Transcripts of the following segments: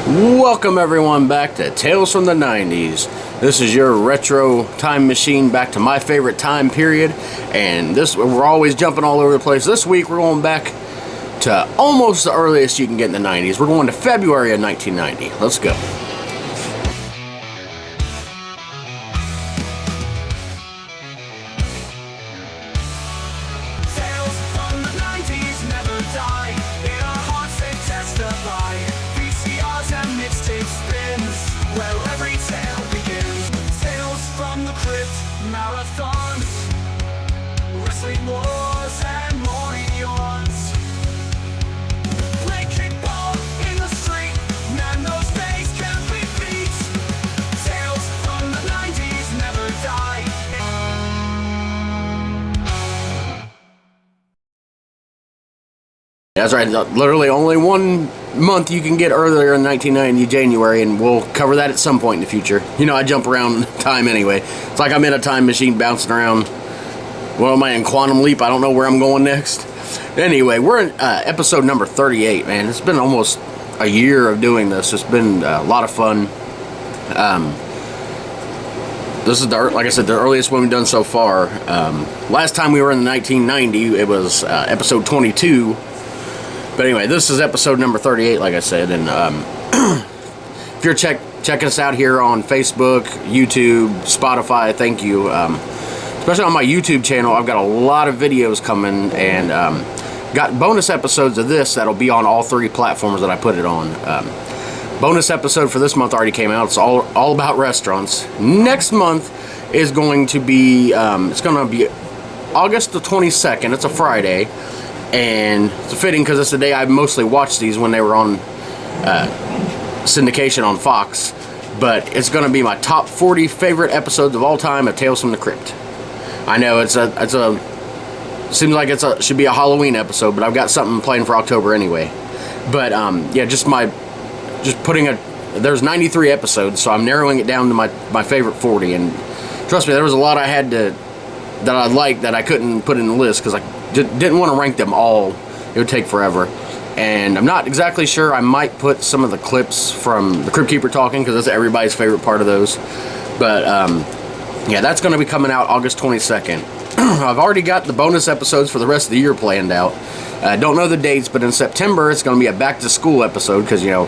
Welcome everyone back to Tales from the 90s. This is your retro time machine back to my favorite time period, and we're always jumping all over the place. This week we're going back to almost the earliest you can get in the 90s. We're going to February of 1990. Let's go. Marathons, wrestling wars, and morning yawns. Play kickball in the street, man, those days can't be beat. Tales from the 90s never die. That's right, literally only one month you can get earlier in 1990, January, and we'll cover that at some point in the future. You know, I jump around time anyway. It's like I'm in a time machine bouncing around. What am I in Quantum Leap? I don't know where I'm going next. Anyway, we're in episode number 38, man. It's been almost a year of doing this. It's been a lot of fun. This is, like I said, the earliest one we've done so far. Last time we were in 1990, it was episode 22. But anyway, this is episode number 38, like I said, and if you're checking us out here on Facebook, YouTube, Spotify, thank you. Especially on my YouTube channel, I've got a lot of videos coming, and got bonus episodes of this that'll be on all three platforms that I put it on. Bonus episode for this month already came out. It's all about restaurants. Next month is going to be, it's going to be August the 22nd. It's a Friday. And it's fitting because it's the day I mostly watched these when they were on syndication on Fox. But it's going to be my top 40 favorite episodes of all time of Tales from the Crypt. I know seems like should be a Halloween episode, but I've got something planned for October anyway. But yeah, there's 93 episodes, so I'm narrowing it down to my favorite 40. And trust me, there was a lot that I liked that I couldn't put in the list because I didn't want to rank them all. It would take forever. And I'm not exactly sure. I might put some of the clips from the Crypt Keeper talking because that's everybody's favorite part of those. But yeah, that's going to be coming out August 22nd. I've already got the bonus episodes for the rest of the year planned out. I don't know the dates, but in September it's going to be a back to school episode because, you know,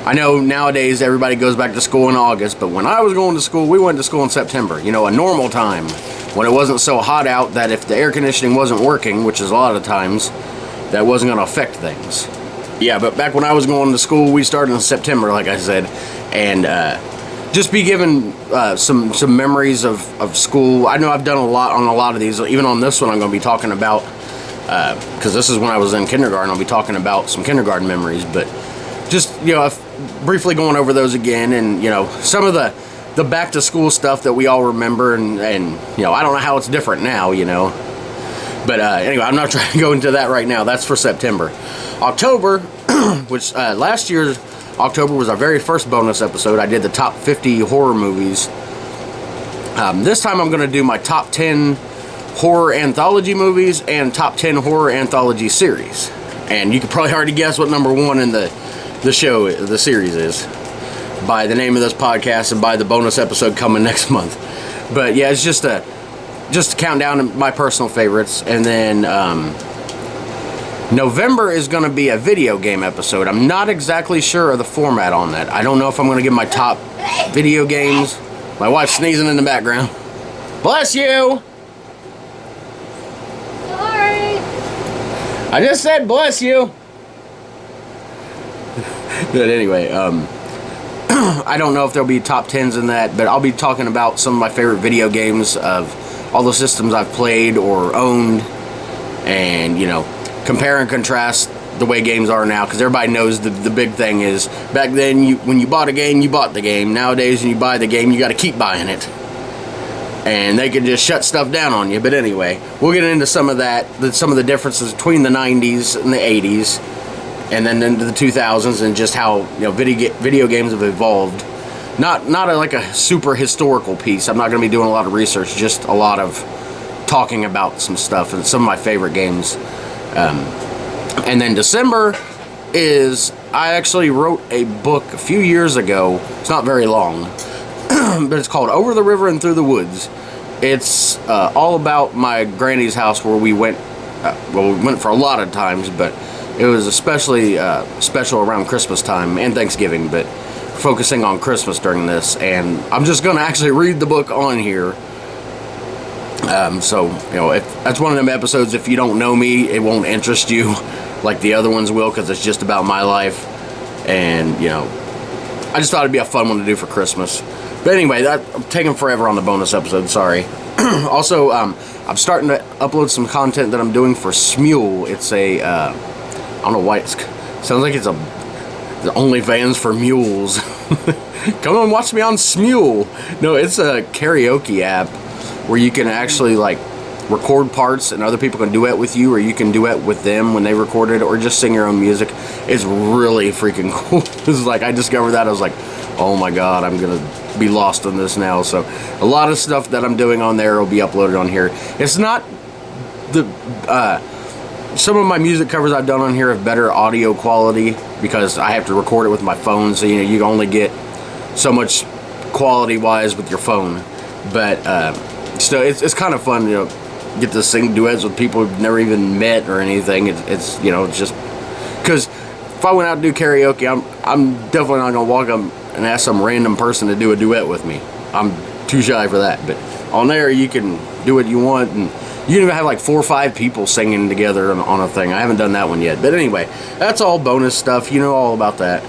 I know nowadays everybody goes back to school in August, but when I was going to school, we went to school in September. You know, a normal time when it wasn't so hot out that if the air conditioning wasn't working, which is a lot of times, that wasn't going to affect things. Yeah, but back when I was going to school, we started in September, like I said, and just be given some memories of school. I know I've done a lot of these. Even on this one, I'm going to be talking about, because this is when I was in kindergarten, I'll be talking about some kindergarten memories, but just, you know, briefly going over those again, and, you know, some of the back to school stuff that we all remember, and you know, I don't know how it's different now, you know, but anyway, I'm not trying to go into that right now. That's for September. October, which last year's October was our very first bonus episode. I did the top 50 horror movies. This time I'm going to do my top 10 horror anthology movies and top 10 horror anthology series, and you could probably already guess what number one in the series is by the name of this podcast and by the bonus episode coming next month. But yeah, it's just a countdown to my personal favorites. And then November is going to be a video game episode. I'm not exactly sure of the format on that. I don't know if I'm going to give my top video games. My wife's sneezing in the background. Bless you! Sorry. I just said bless you! But anyway, I don't know if there'll be top 10s in that, but I'll be talking about some of my favorite video games of all the systems I've played or owned, and, you know, compare and contrast the way games are now, because everybody knows the big thing is, back then, when you bought a game, you bought the game. Nowadays, when you buy the game, you got to keep buying it. And they can just shut stuff down on you. But anyway, we'll get into some of that, some of the differences between the 90s and the 80s, and then into the 2000s, and just how, you know, video games have evolved. Not like a super historical piece. I'm not going to be doing a lot of research, just a lot of talking about some stuff and some of my favorite games. And then December is I actually wrote a book a few years ago. It's not very long, but it's called Over the River and Through the Woods. It's all about my granny's house where we went. Well, we went for a lot of times, but it was especially special around Christmas time and Thanksgiving, but focusing on Christmas during this. And I'm just going to actually read the book on here. So, you know, if that's one of them episodes, if you don't know me, it won't interest you like the other ones will, because it's just about my life. And, you know, I just thought it'd be a fun one to do for Christmas. But anyway, I'm taking forever on the bonus episode, sorry. Also, I'm starting to upload some content that I'm doing for Smule. It's a, I don't know why sounds like it's the OnlyFans for mules. Come on, watch me on Smule. No, it's a karaoke app where you can actually, like, record parts and other people can duet with you, or you can duet with them when they record it, or just sing your own music. It's really freaking cool. This is like, I discovered that, I was like, oh my god, I'm gonna be lost on this now. So a lot of stuff that I'm doing on there will be uploaded on here. It's not the some of my music covers I've done on here have better audio quality because I have to record it with my phone, so you know, you only get so much quality wise with your phone. But still, it's kind of fun, you know, get to sing duets with people we've never even met or anything. It's you know, it's just because if I went out to do karaoke, I'm definitely not gonna walk up and ask some random person to do a duet with me. I'm too shy for that. But on there, you can do what you want, and you can even have like 4 or 5 people singing together on a thing. I haven't done that one yet. But anyway, that's all bonus stuff. You know all about that.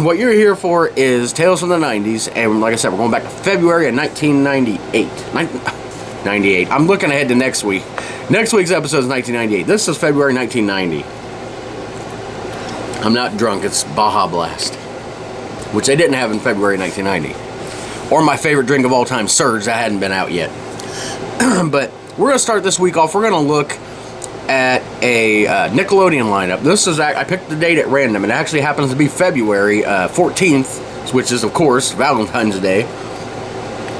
What you're here for is Tales from the 90s, and like I said, we're going back to February of 1998. 98. I'm looking ahead to next week. Next week's episode is 1998. This is February 1990. I'm not drunk. It's Baja Blast, which they didn't have in February 1990. Or my favorite drink of all time, Surge, that hadn't been out yet. But we're going to start this week off. We're going to look at a Nickelodeon lineup. This is, I picked the date at random. It actually happens to be February 14th, which is, of course, Valentine's Day.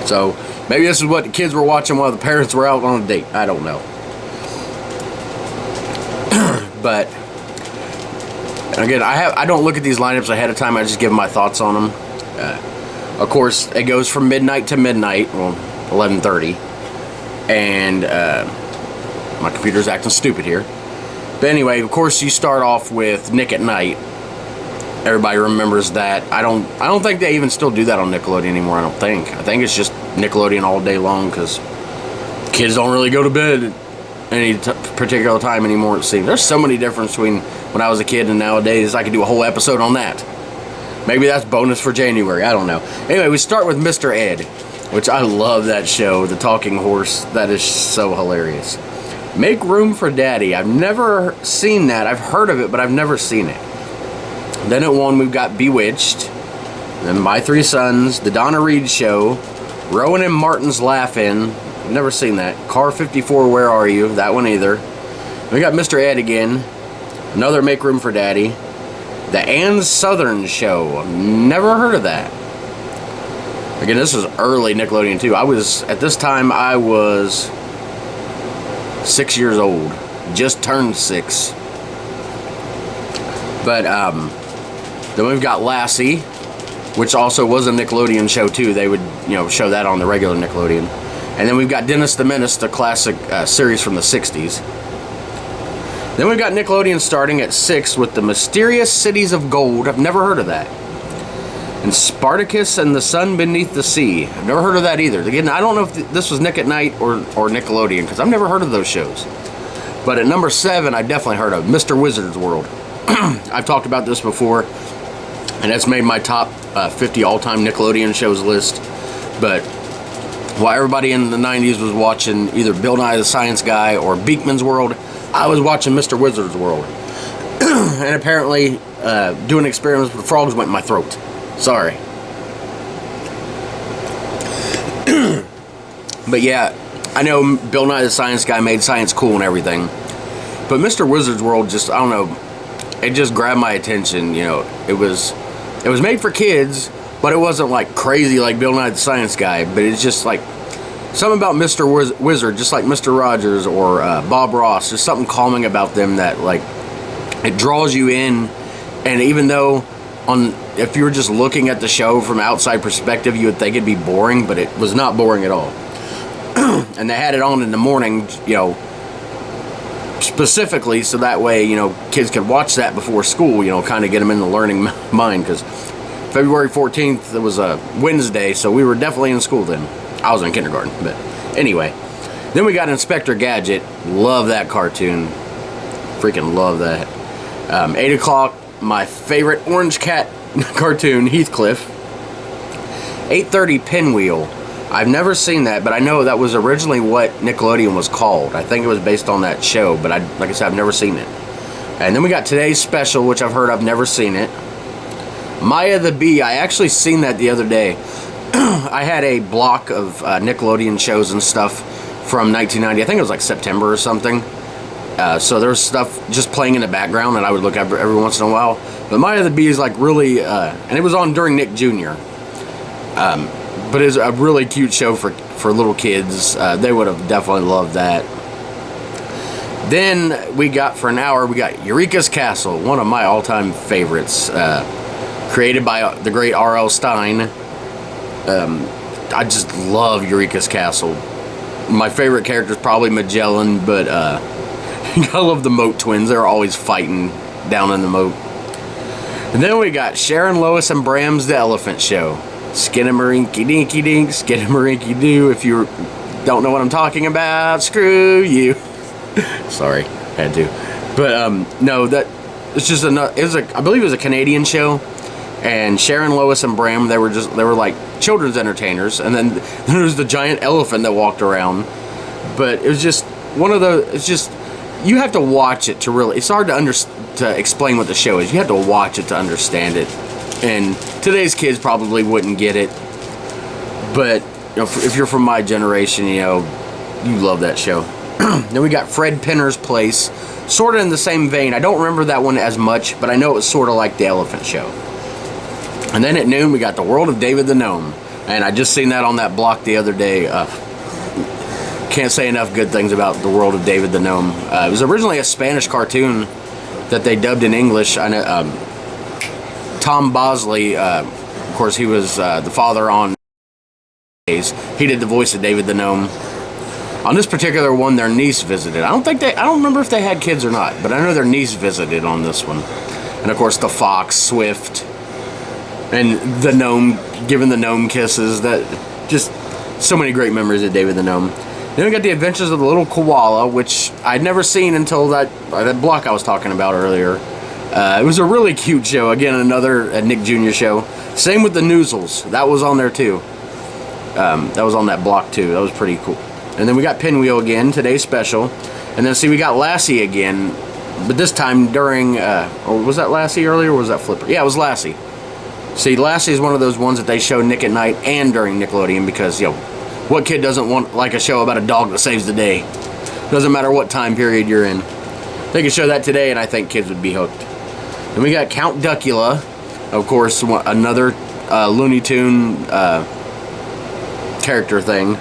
So maybe this is what the kids were watching while the parents were out on a date. I don't know. But again, I don't look at these lineups ahead of time. I just give my thoughts on them. Of course, it goes from midnight to midnight, well, 11:30, and my computer's acting stupid here. But anyway, of course, you start off with Nick at Night. Everybody remembers that. I don't think they even still do that on Nickelodeon anymore. I think it's just Nickelodeon all day long, because kids don't really go to bed at any particular time anymore, it seems. There's so many differences between when I was a kid and nowadays. I could do a whole episode on that. Maybe that's bonus for January. I don't know. Anyway, we start with Mr. Ed, which I love that show, the talking horse. That is so hilarious. Make Room for Daddy. I've never seen that. I've heard of it, but I've never seen it. Then at 1, we've got Bewitched. Then My Three Sons, The Donna Reed Show, Rowan and Martin's Laugh-In. I've never seen that. Car 54, Where Are You? That one either. We got Mr. Ed again. Another Make Room for Daddy. The Ann Southern Show. I've never heard of that. Again, this was early Nickelodeon too. At this time, I was 6 years old. Just turned 6. But, then we've got Lassie, which also was a Nickelodeon show too. They would, you know, show that on the regular Nickelodeon. And then we've got Dennis the Menace, the classic series from the 60s. Then we've got Nickelodeon starting at 6 with The Mysterious Cities of Gold. I've never heard of that. And Spartacus and the Sun Beneath the Sea. I've never heard of that either. Again, I don't know if this was Nick at Night or Nickelodeon, because I've never heard of those shows. But at number 7, I definitely heard of Mr. Wizard's World. I've talked about this before, and that's made my top 50 all-time Nickelodeon shows list. But while everybody in the 90s was watching either Bill Nye the Science Guy or Beakman's World, I was watching Mr. Wizard's World. And apparently, doing experiments with frogs went in my throat. Sorry. But yeah, I know Bill Nye the Science Guy made science cool and everything. But Mr. Wizard's World just, I don't know, it just grabbed my attention, you know. It was made for kids, but it wasn't like crazy like Bill Nye the Science Guy. But it's just like something about Mr. Wizard, just like Mr. Rogers or Bob Ross. There's something calming about them that, like, it draws you in, And even though if you were just looking at the show from outside perspective, you would think it'd be boring, but it was not boring at all. And they had it on in the morning, specifically so that way, kids could watch that before school, kind of get them in the learning mind, because February 14th, it was a Wednesday, so we were definitely in school then. I was in kindergarten, but anyway. Then we got Inspector Gadget. Love that cartoon. Freaking love that. 8 o'clock, my favorite Orange Cat cartoon, Heathcliff. 8:30, Pinwheel. I've never seen that, but I know that was originally what Nickelodeon was called. I think it was based on that show, but like I said, I've never seen it. And then we got Today's Special, which I've heard, I've never seen it. Maya the Bee, I actually seen that the other day. I had a block of Nickelodeon shows and stuff from 1990. I think it was like September or something. So there was stuff just playing in the background, and I would look every once in a while. But Maya the Bee is like really, and it was on during Nick Jr. But it's a really cute show for little kids. They would have definitely loved that. Then we got, for an hour, we got Eureka's Castle, one of my all-time favorites, created by the great R.L. Stine. I just love Eureka's Castle. My favorite character is probably Magellan, but I love the Moat Twins. They're always fighting down in the moat. And then we got Sharon, Lois, and Bram's The Elephant Show. Skinnamarink dinky dink, skinnamarink doo. If you don't know what I'm talking about, screw you. Sorry, had to. But no, that it's just another. I believe it was a Canadian show, and Sharon, Lois, and Bram, they were like children's entertainers, and then there was the giant elephant that walked around. But it was just one of the. It's just you have to watch it to really. It's hard to explain what the show is. You have to watch it to understand it. And today's kids probably wouldn't get it, but if you're from my generation, you love that show. Then we got Fred Penner's Place, sort of in the same vein. I don't remember that one as much, but I know it was sort of like The Elephant Show. And then at noon, we got The World of David the Gnome, and I just seen that on that block the other day. Can't say enough good things about The World of David the Gnome. It was originally a Spanish cartoon that they dubbed in English. I know. Tom Bosley, of course, he was the father on 90's. He did the voice of David the Gnome. On this particular one, their niece visited. I don't remember if they had kids or not, but I know their niece visited on this one. And of course, the fox, Swift, and the gnome, giving the gnome kisses. That just so many great memories of David the Gnome. Then we got The Adventures of the Little Koala, which I'd never seen until that block I was talking about earlier. It was a really cute show. Again, another Nick Jr. show. Same with the Noozles. That was on there too. That was on that block too. That was pretty cool. And then we got Pinwheel again, Today's Special. And then see, we got Lassie again, but this time during, or was that Lassie earlier, or was that Flipper? Yeah, it was Lassie. See, Lassie is one of those ones that they show Nick at Night and during Nickelodeon, because, what kid doesn't want like a show about a dog that saves the day? Doesn't matter what time period you're in. They could show that today, and I think kids would be hooked. Then we got Count Duckula, of course, another Looney Tune character thing.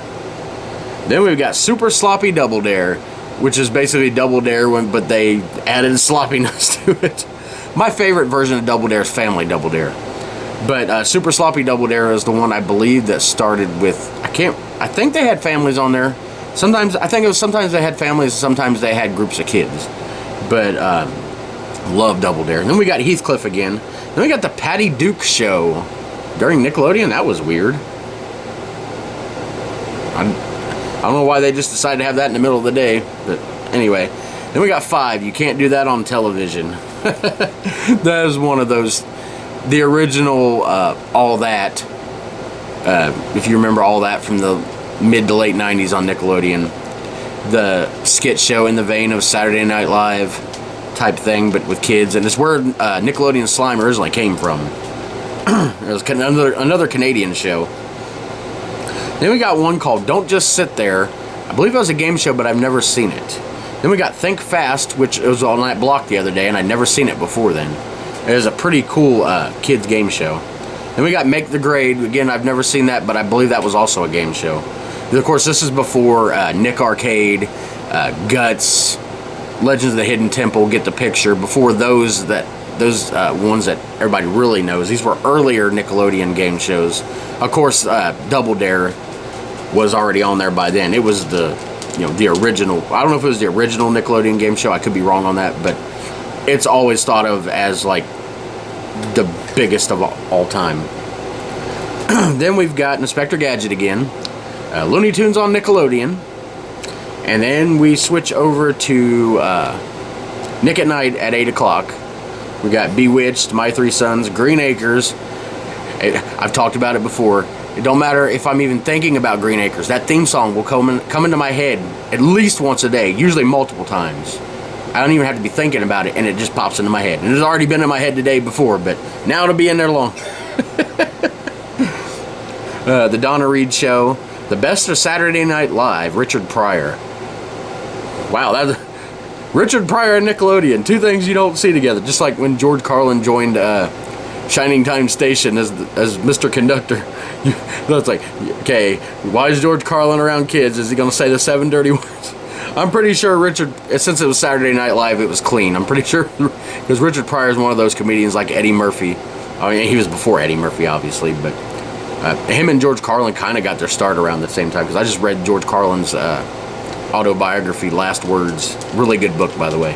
Then we've got Super Sloppy Double Dare, which is basically Double Dare, but they added sloppiness to it. My favorite version of Double Dare is Family Double Dare. But Super Sloppy Double Dare is the one I believe that started with, I think they had families on there. Sometimes they had families, sometimes they had groups of kids. But love Double Dare. And then we got Heathcliff again. Then we got the Patty Duke Show during Nickelodeon. That was weird. I don't know why they just decided to have that in the middle of the day, but anyway. Then we got 5. You can't do that on television. That is one of those, the original All That. If you remember All That from the mid to late 90s on Nickelodeon. The skit show in the vein of Saturday Night Live type thing, but with kids, and it's where Nickelodeon Slime originally came from. It was another Canadian show. Then we got one called Don't Just Sit There. I believe it was a game show, but I've never seen it. Then we got Think Fast, which was on that block the other day, and I'd never seen it before then. It was a pretty cool kids game show. Then we got Make the Grade. Again, I've never seen that, but I believe that was also a game show. Of course, this is before Nick Arcade, Guts, Legends of the Hidden Temple, Get the Picture, before those that those ones that everybody really knows. These were earlier Nickelodeon game shows. Of course, Double Dare was already on there by then. It was the original. I don't know if it was the original Nickelodeon game show. I could be wrong on that, but it's always thought of as like the biggest of all time. Then we've got Inspector Gadget again, Looney Tunes on Nickelodeon, and then we switch over to Nick at Night at 8 o'clock. We got Bewitched, My Three Sons, Green Acres. I've talked about it before. It don't matter if I'm even thinking about Green Acres. That theme song will come into my head at least once a day, usually multiple times. I don't even have to be thinking about it, and it just pops into my head. And it's already been in my head today before, but now it'll be in there long. The Donna Reed Show, The Best of Saturday Night Live, Richard Pryor. Wow, that's Richard Pryor and Nickelodeon. Two things you don't see together. Just like when George Carlin joined Shining Time Station as Mr. Conductor. It's like, okay, why is George Carlin around kids? Is he going to say the 7 dirty words? I'm pretty sure Richard, since it was Saturday Night Live, it was clean. I'm pretty sure, because Richard Pryor is one of those comedians like Eddie Murphy. I mean, he was before Eddie Murphy, obviously, but him and George Carlin kind of got their start around the same time, because I just read George Carlin's autobiography, Last Words. Really good book, by the way.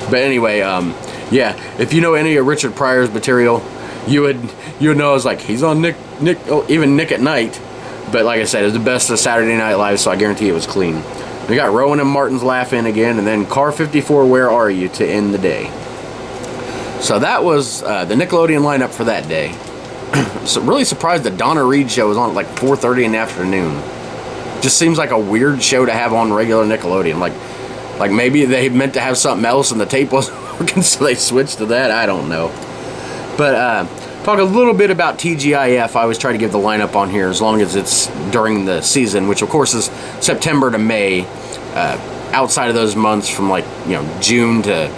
But anyway, yeah, if you know any of Richard Pryor's material, you would know it's like he's on even Nick at Night. But like I said, it's the best of Saturday Night Live, so I guarantee it was clean. We got Rowan and Martin's Laugh In again, and then Car 54, Where Are You, to end the day. So that was the Nickelodeon lineup for that day. So really surprised the Donna Reed Show was on at like 4:30 in the afternoon. Just seems like a weird show to have on regular Nickelodeon. Like maybe they meant to have something else and the tape wasn't working, so they switched to that. I don't know. But talk a little bit about TGIF. I always try to give the lineup on here as long as it's during the season, which of course is September to May. Outside of those months from like June to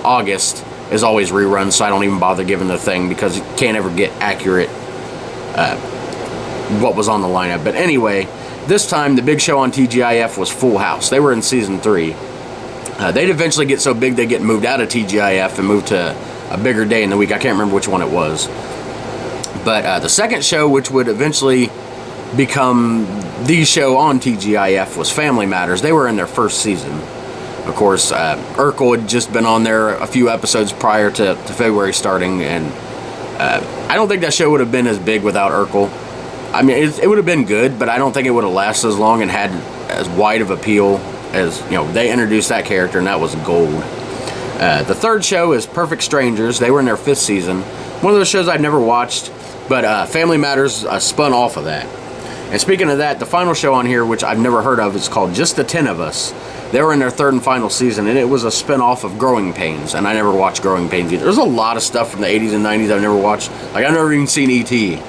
August is always reruns, so I don't even bother giving the thing because you can't ever get accurate what was on the lineup. But anyway, this time the big show on TGIF was Full House. They were in season 3. They'd eventually get so big they get moved out of TGIF and moved to a bigger day in the week. I can't remember which one it was. But the second show, which would eventually become the show on TGIF, was Family Matters. They were in their first season. Of course, Urkel had just been on there a few episodes prior to February starting, and I don't think that show would have been as big without Urkel. I mean, it would have been good, but I don't think it would have lasted as long and had as wide of appeal as, they introduced that character, and that was gold. The third show is Perfect Strangers. They were in their 5th season. One of those shows I'd never watched, but Family Matters spun off of that. And speaking of that, the final show on here, which I've never heard of, is called Just the 10 of Us. They were in their 3rd and final season, and it was a spin-off of Growing Pains, and I never watched Growing Pains either. There's a lot of stuff from the 80s and 90s I've never watched. Like, I've never even seen E.T.,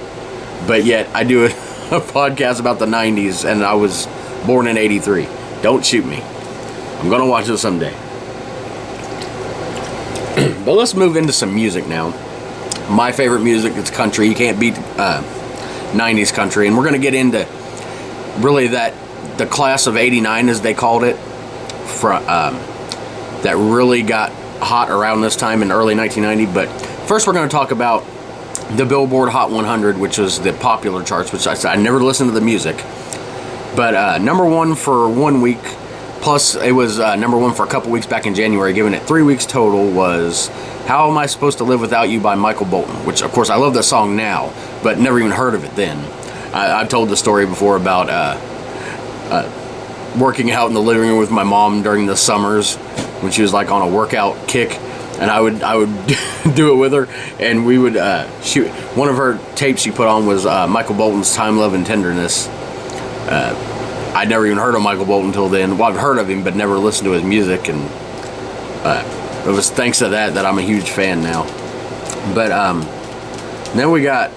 but yet I do a podcast about the 90s, and I was born in 83. Don't shoot me. I'm going to watch it someday. But let's move into some music now. My favorite music is country. You can't beat 90s country, and we're going to get into really the class of 89, as they called it, that really got hot around this time in early 1990. But first we're going to talk about the Billboard Hot 100, which was the popular charts, which I never listened to the music, but number 1 for 1 week, plus it was number 1 for a couple weeks back in January, giving it 3 weeks total, was How Am I Supposed to Live Without You by Michael Bolton, which of course I love that song now, but never even heard of it then. I've told the story before about working out in the living room with my mom during the summers when she was like on a workout kick, and I would do it with her, and we would shoot. One of her tapes she put on was Michael Bolton's Time, Love, and Tenderness. I'd never even heard of Michael Bolton until then. Well, I've heard of him, but never listened to his music, and it was thanks to that I'm a huge fan now. But then we got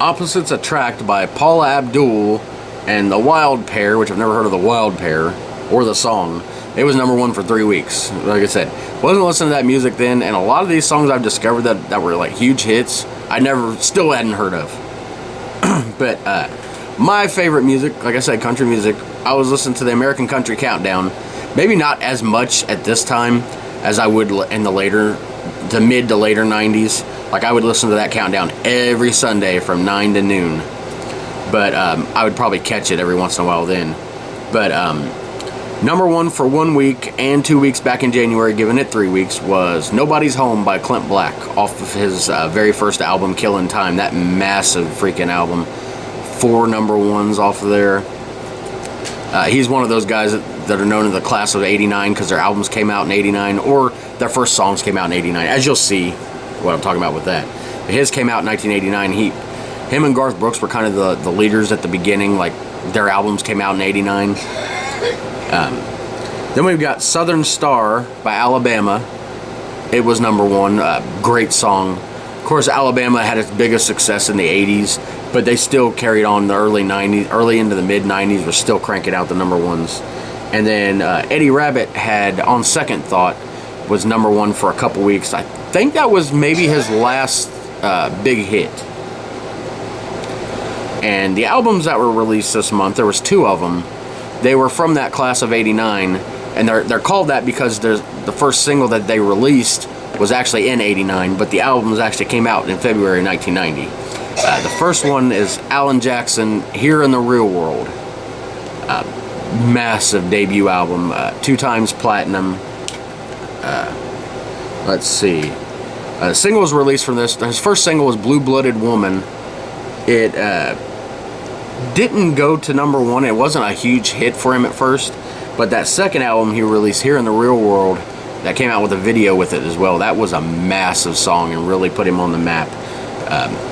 Opposites Attract by Paula Abdul and The Wild Pair, which I've never heard of The Wild Pair or the song. It was number 1 for 3 weeks. Like I said, wasn't listening to that music then, and a lot of these songs I've discovered that were like huge hits, I still hadn't heard of. But my favorite music, like I said, country music, I was listening to the American Country Countdown. Maybe not as much at this time as I would in the later the mid to later 90s. Like, I would listen to that countdown every Sunday from 9 to noon. But I would probably catch it every once in a while then. But number one for 1 week and 2 weeks back in January, giving it 3 weeks, was Nobody's Home by Clint Black off of his very first album, Killin' Time. That massive freaking album. 4 number ones off of there. He's one of those guys that are known in the class of 89 because their albums came out in 89, or their first songs came out in 89, as you'll see what I'm talking about with that. His came out in 1989. Him and Garth Brooks were kind of the leaders at the beginning, like their albums came out in 89. Then we've got Southern Star by Alabama. It was number one. Great song. Of course, Alabama had its biggest success in the 80s, but they still carried on the early 90s, early into the mid 90s, were still cranking out the number ones. And then Eddie Rabbitt had On Second Thought, was number one for a couple weeks. I think that was maybe his last big hit. And the albums that were released this month, there was 2 of them. They were from that class of 89, and they're called that because the first single that they released was actually in 89, but the albums actually came out in February 1990. The first one is Alan Jackson, Here in the Real World. Massive debut album, 2 times platinum. Let's see. A single was released from this. His first single was Blue Blooded Woman. It didn't go to number one. It wasn't a huge hit for him at first, but that second album he released, Here in the Real World, that came out with a video with it as well. That was a massive song and really put him on the map.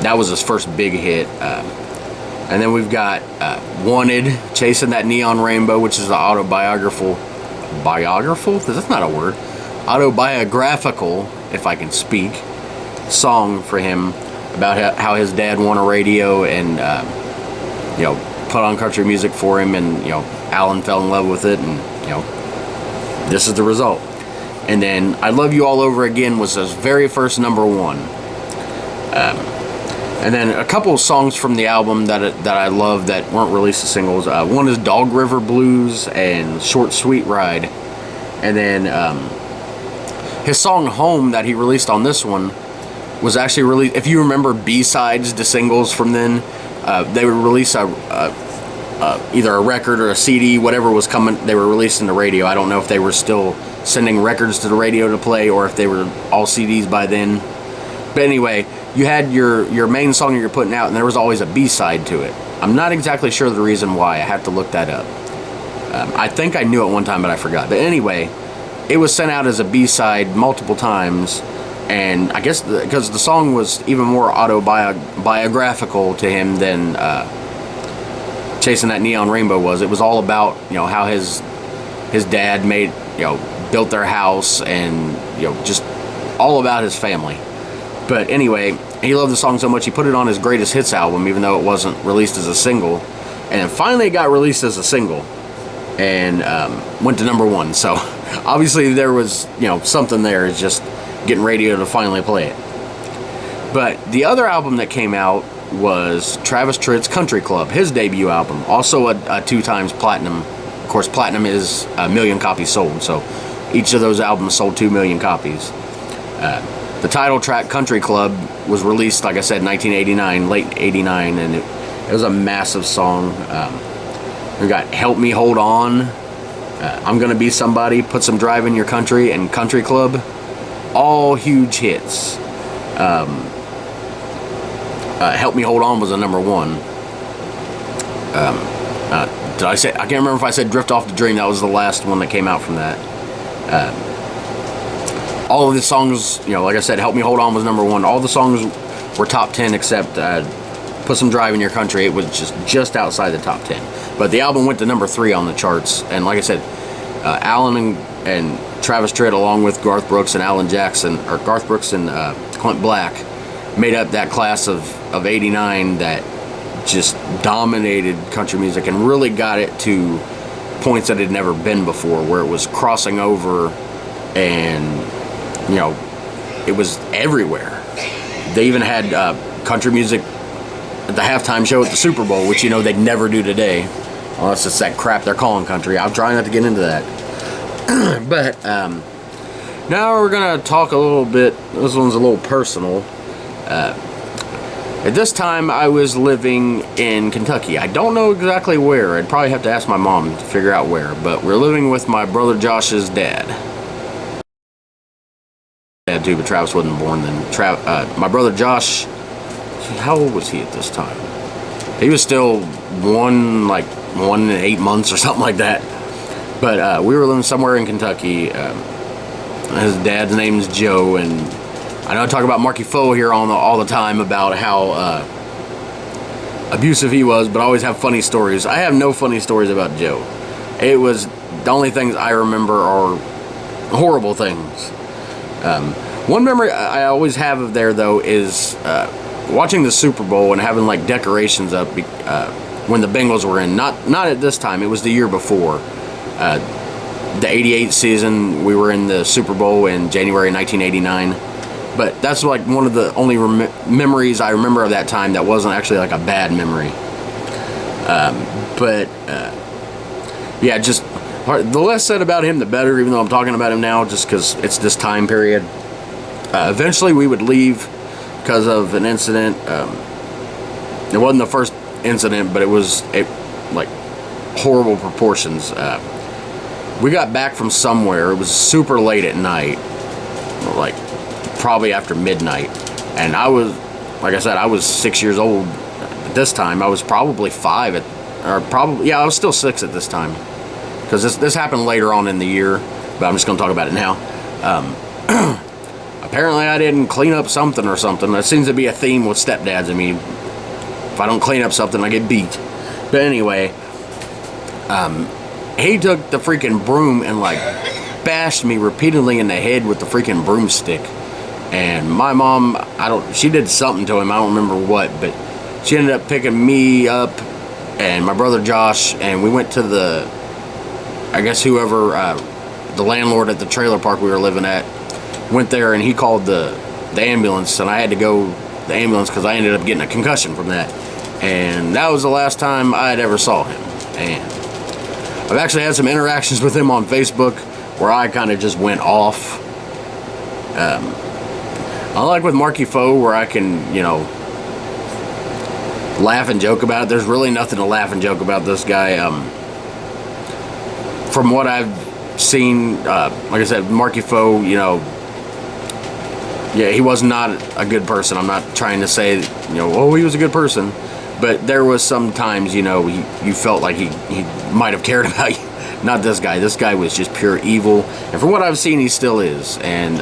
That was his first big hit. And then we've got Wanted, Chasing That Neon Rainbow, which is an autobiographical, that's not a word, autobiographical, if I can speak, song for him about how his dad won a radio and put on country music for him, and Alan fell in love with it, and this is the result. And then I Love You All Over Again was his very first number one. And then a couple of songs from the album that I love that weren't released as singles. One is Dog River Blues and Short Sweet Ride. And then his song Home that he released on this one was actually released, if you remember B-sides to singles from then, they would release either a record or a CD, whatever was coming, they were releasing the radio. I don't know if they were still sending records to the radio to play or if they were all CDs by then. But anyway, you had your main song you're putting out, and there was always a B-side to it. I'm not exactly sure the reason why. I have to look that up. I think I knew it one time, but I forgot. But anyway, it was sent out as a B-side multiple times, and I guess because the song was even more autobiographical to him than Chasing That Neon Rainbow was. It was all about how his dad made built their house, and just all about his family. But anyway, he loved the song so much he put it on his greatest hits album, even though it wasn't released as a single. And then finally it got released as a single and went to number one. So obviously there was something there. It's just getting radio to finally play it. But the other album that came out was Travis Tritt's Country Club, his debut album, also a 2 times platinum. Of course, platinum is 1 million copies sold, so each of those albums sold 2 million copies. The title track, Country Club, was released, like I said, in 1989, late 89, and it was a massive song. We got Help Me Hold On, I'm Gonna Be Somebody, Put Some Drive in Your Country, and Country Club. All huge hits. Help Me Hold On was a number one. Did I say? I can't remember if I said Drift Off the Dream. That was the last one that came out from that. All of the songs, like I said, Help Me Hold On was number one. All the songs were top 10 except Put Some Drive in Your Country. It was just outside the top 10. But the album went to number 3 on the charts. And like I said, Alan and Travis Tritt, along with Garth Brooks and Garth Brooks and Clint Black, made up that class of 89 that just dominated country music and really got it to points that it had never been before, where it was crossing over and it was everywhere. They even had country music at the halftime show at the Super Bowl, which they'd never do today, unless it's that crap they're calling country. I'll try not to get into that. But Now we're gonna talk a little bit. This one's a little personal. At this time, I was living in Kentucky. I don't know exactly where. I'd probably have to ask my mom to figure out where. But we're living with my brother Josh's dad. Dad too, but Travis wasn't born then. My brother Josh, how old was he at this time? He was still 1 and 8 months or something like that. But we were living somewhere in Kentucky. His dad's name's Joe, and I know I talk about Marky Foe here all the time about how abusive he was, but I always have funny stories. I have no funny stories about Joe. It was the only things I remember are horrible things. One memory I always have of there though is watching the Super Bowl and having like decorations up when the Bengals were in. Not at this time. It was the year before. The '88 season, we were in the Super Bowl in January 1989. But that's like one of the only memories I remember of that time that wasn't actually like a bad memory. Yeah, just the less said about him, the better, even though I'm talking about him now just because it's this time period. Eventually we would leave because of an incident. It wasn't the first incident, but it was like horrible proportions. We got back from somewhere. It was super late at night, like probably after midnight, and I was, like I said, I was 6 years old at this time. I was probably 5 I was still 6 at this time, because this happened later on in the year, but I'm just going to talk about it now. Apparently I didn't clean up something or something. That seems to be a theme with stepdads. I mean, if I don't clean up something, I get beat. But anyway, he took the freaking broom and like bashed me repeatedly in the head with the freaking broomstick. And my mom, she did something to him, I don't remember what, but she ended up picking me up and my brother Josh, and we went to the landlord at the trailer park we were living at, went there, and he called the ambulance, and I had to go the ambulance because I ended up getting a concussion from that. And that was the last time I had ever saw him. And I've actually had some interactions with him on Facebook where I kind of just went off. Unlike with Marky Foe, where I can, laugh and joke about it, there's really nothing to laugh and joke about this guy. From what I've seen, like I said, Marky Foe, yeah, he was not a good person. I'm not trying to say, he was a good person. But there was some times, you felt like he might have cared about you. Not this guy. This guy was just pure evil. And from what I've seen, he still is. And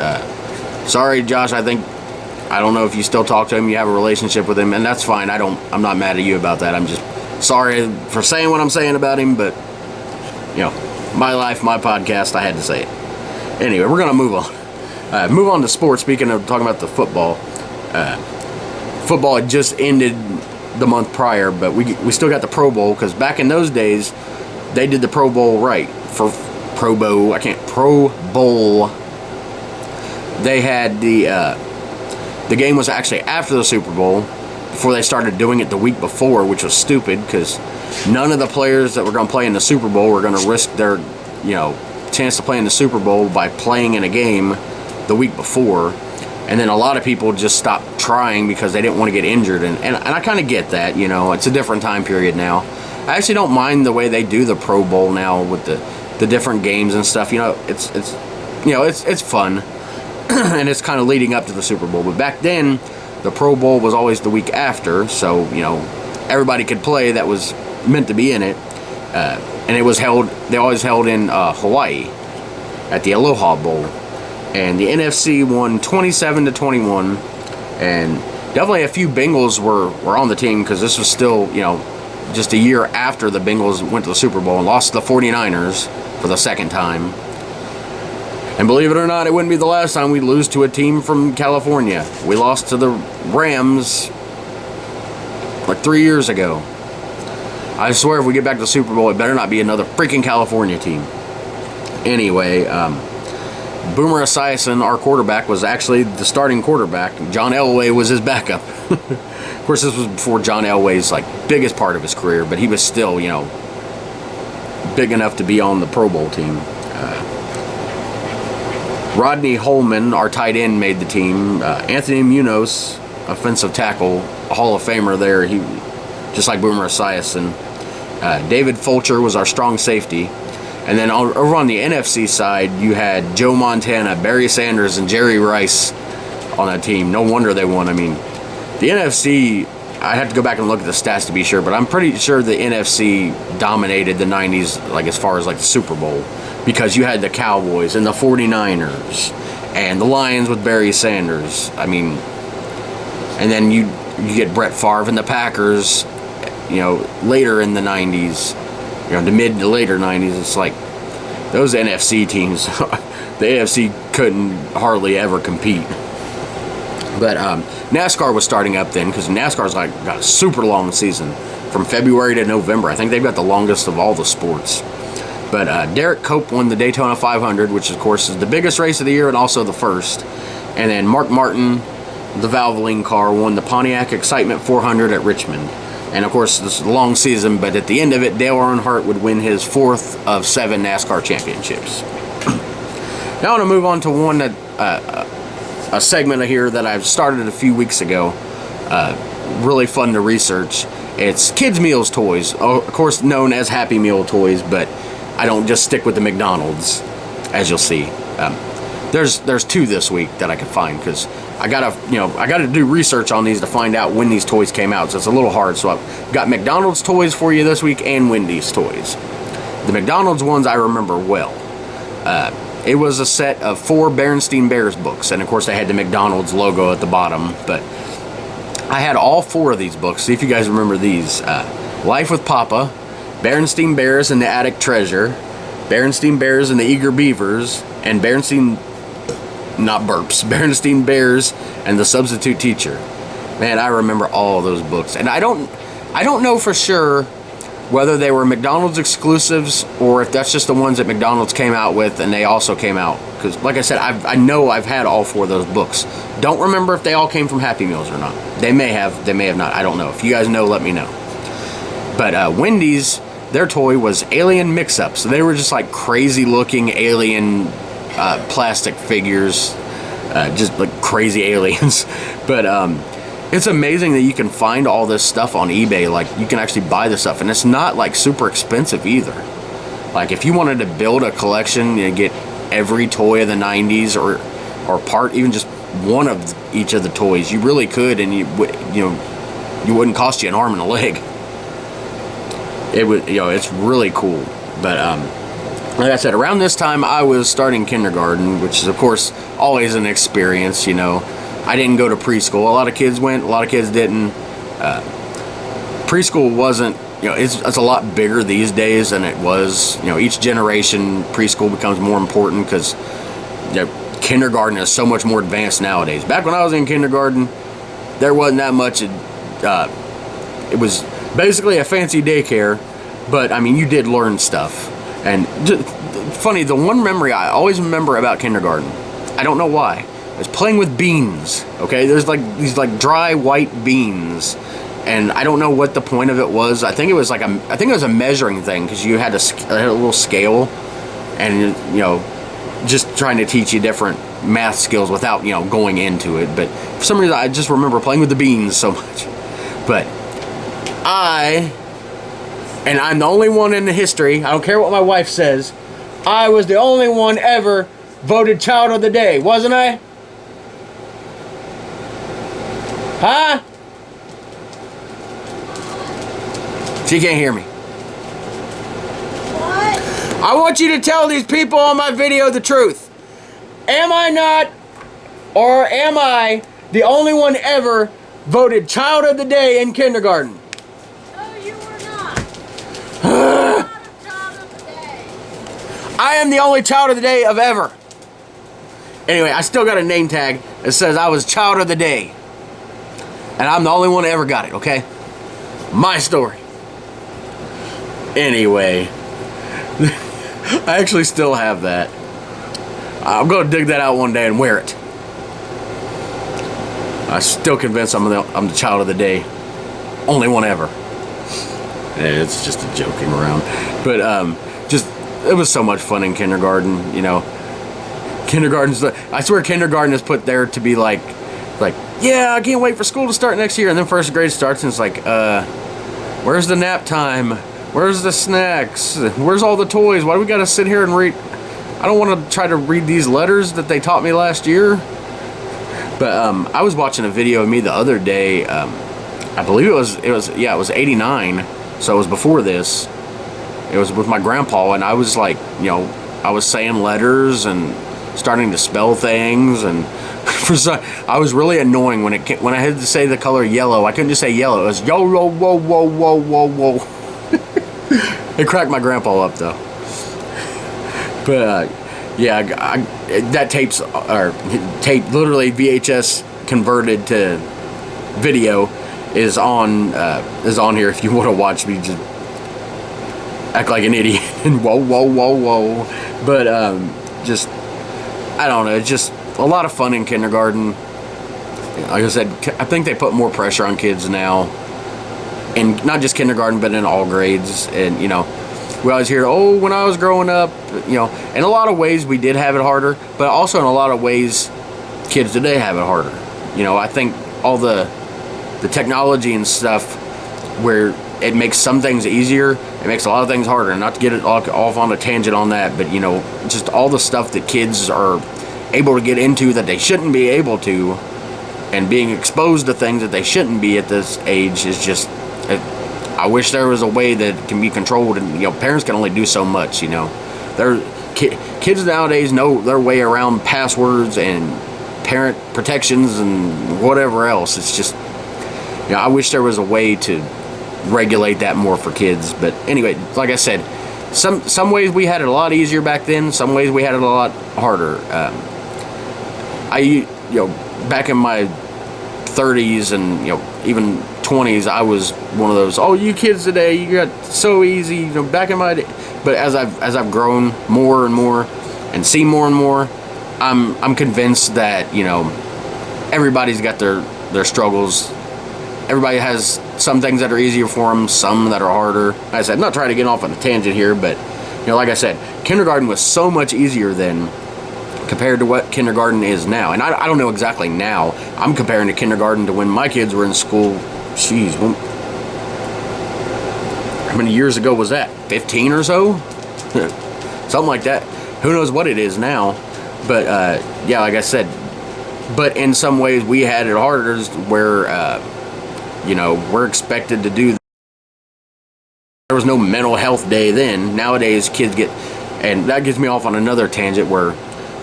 sorry, Josh, I don't know if you still talk to him, you have a relationship with him, and that's fine. I'm not mad at you about that. I'm just sorry for saying what I'm saying about him, but, my life, my podcast, I had to say it. Anyway, we're going to move on. Move on to sports. Speaking of talking about the football. Football had just ended the month prior, but we still got the Pro Bowl, because back in those days, they did the Pro Bowl right. For Pro Bowl. They had the game was actually after the Super Bowl, before they started doing it the week before, which was stupid, because none of the players that were going to play in the Super Bowl were going to risk their, chance to play in the Super Bowl by playing in a game the week before. And then a lot of people just stopped trying because they didn't want to get injured. And I kind of get that, it's a different time period now. I actually don't mind the way they do the Pro Bowl now with the different games and stuff. It's fun. And it's kind of leading up to the Super Bowl. But back then, the Pro Bowl was always the week after, so everybody could play that was meant to be in it. And it was held. They always held in Hawaii at the Aloha Bowl, and the NFC won 27-21. And definitely a few Bengals were on the team, because this was still just a year after the Bengals went to the Super Bowl and lost to the 49ers for the second time. And believe it or not, it wouldn't be the last time we'd lose to a team from California. We lost to the Rams like 3 years ago. I swear if we get back to the Super Bowl, it better not be another freaking California team. Anyway, Boomer Esiason, our quarterback, was actually the starting quarterback. John Elway was his backup. Of course, this was before John Elway's biggest part of his career, but he was still, big enough to be on the Pro Bowl team. Rodney Holman, our tight end, made the team. Anthony Munoz, offensive tackle, a Hall of Famer there. He, just like Boomer Esiason. David Fulcher was our strong safety. And then over on the NFC side, you had Joe Montana, Barry Sanders, and Jerry Rice on that team. No wonder they won. I mean, the NFC, I have to go back and look at the stats to be sure, but I'm pretty sure the NFC dominated the 90s, like as far as like the Super Bowl, because you had the Cowboys and the 49ers and the Lions with Barry Sanders. I mean, and then you get Brett Favre and the Packers, you know, later in the 90s, you know, the mid to later 90s. It's like those NFC teams, the AFC couldn't hardly ever compete. But NASCAR was starting up then, because NASCAR's like got a super long season from February to November. I think they've got the longest of all the sports. But Derek Cope won the Daytona 500, which of course is the biggest race of the year and also the first. And then Mark Martin, the Valvoline car, won the Pontiac Excitement 400 at Richmond. And of course, this is a long season, but at the end of it, Dale Earnhardt would win his 4th of 7 NASCAR championships. Now I want to move on to one that a segment here that I've started a few weeks ago. Really fun to research. It's Kids Meals Toys, of course known as Happy Meal toys, but I don't just stick with the McDonald's, as you'll see. There's 2 this week that I could find, because I gotta do research on these to find out when these toys came out, so it's a little hard. So I've got McDonald's toys for you this week and Wendy's toys. The McDonald's ones I remember well. It was a set of 4 Berenstain Bears books, and of course they had the McDonald's logo at the bottom, but I had all 4 of these books. See if you guys remember these. Life with Papa, Berenstain Bears and the Attic Treasure, Berenstain Bears and the Eager Beavers, and Berenstain Bears and the Substitute Teacher. Man, I remember all of those books, and I don't know for sure whether they were McDonald's exclusives or if that's just the ones that McDonald's came out with and they also came out. Because, like I said, I know I've had all 4 of those books. Don't remember if they all came from Happy Meals or not. They may have not. I don't know. If you guys know, let me know. But Wendy's, their toy was Alien Mix-Up. So they were just like crazy-looking alien plastic figures, just like crazy aliens. But it's amazing that you can find all this stuff on eBay. Like, you can actually buy this stuff, and it's not like super expensive either. Like, if you wanted to build a collection and get every toy of the 90s or part, even just one of each of the toys, you really could, and you wouldn't cost you an arm and a leg. It would, it's really cool. But like I said, around this time I was starting kindergarten, which is of course always an experience. I didn't go to preschool. A lot of kids went, a lot of kids didn't. Preschool wasn't, it's a lot bigger these days than it was. Each generation preschool becomes more important because kindergarten is so much more advanced nowadays. Back when I was in kindergarten, there wasn't that much. It was basically a fancy daycare, but I mean, you did learn stuff. And funny, the one memory I always remember about kindergarten, I don't know why, is playing with beans. Okay, there's like these like dry white beans, and I don't know what the point of it was. I think it was a measuring thing, because you had a little scale, and just trying to teach you different math skills without going into it. But for some reason, I just remember playing with the beans so much. But and I'm the only one in the history, I don't care what my wife says, I was the only one ever voted Child of the Day, wasn't I? Huh? She can't hear me. What? I want you to tell these people on my video the truth. Am I not, or am I the only one ever voted Child of the Day in kindergarten? No, you were not. You were not a child of the day. I am the only Child of the Day of ever. Anyway, I still got a name tag that says I was Child of the Day. And I'm the only one that ever got it, okay? My story. Anyway, I actually still have that. I'm going to dig that out one day and wear it. I'm still convinced I'm the Child of the Day. Only one ever. It's just a joking around. But it was so much fun in kindergarten, Kindergarten's, I swear kindergarten is put there to be like, yeah, I can't wait for school to start next year. And then first grade starts and it's like, where's the nap time? Where's the snacks? Where's all the toys? Why do we got to sit here and read? I don't want to try to read these letters that they taught me last year. But I was watching a video of me the other day. I believe it was 89. So it was before this. It was with my grandpa, and I was like, I was saying letters and starting to spell things, and I was really annoying when I had to say the color yellow. I couldn't just say yellow. It was yo, whoa, whoa, whoa, whoa, whoa. It cracked my grandpa up though. But that tape, literally VHS converted to video, is on here if you want to watch me just act like an idiot and whoa, whoa, whoa, whoa. But just, I don't know, it's just a lot of fun in kindergarten. Like I said, I think they put more pressure on kids now, and not just kindergarten, but in all grades. And we always hear, oh, when I was growing up, in a lot of ways we did have it harder, but also in a lot of ways kids today have it harder. I think all the technology and stuff, where it makes some things easier, it makes a lot of things harder. And not to get it off on a tangent on that, but just all the stuff that kids are able to get into that they shouldn't be able to, and being exposed to things that they shouldn't be at this age is just, I wish there was a way that can be controlled. And parents can only do so much. Kids nowadays know their way around passwords and parent protections and whatever else. It's just, I wish there was a way to regulate that more for kids. But anyway, like I said, some ways we had it a lot easier back then. Some ways we had it a lot harder. Back in my 30s and even 20s, I was one of those, oh, you kids today, you got so easy. Back in my day. But as I've grown more and more and see more and more, I'm convinced that everybody's got their struggles. Everybody has some things that are easier for them, some that are harder. Like I said, I'm not trying to get off on a tangent here, but like I said, kindergarten was so much easier then compared to what kindergarten is now. And I don't know exactly now. I'm comparing to kindergarten to when my kids were in school. Jeez, how many years ago was that? 15 or so? Something like that. Who knows what it is now. But like I said, but in some ways we had it harder, where we're expected to do. There was no mental health day then. Nowadays kids get, and that gets me off on another tangent, where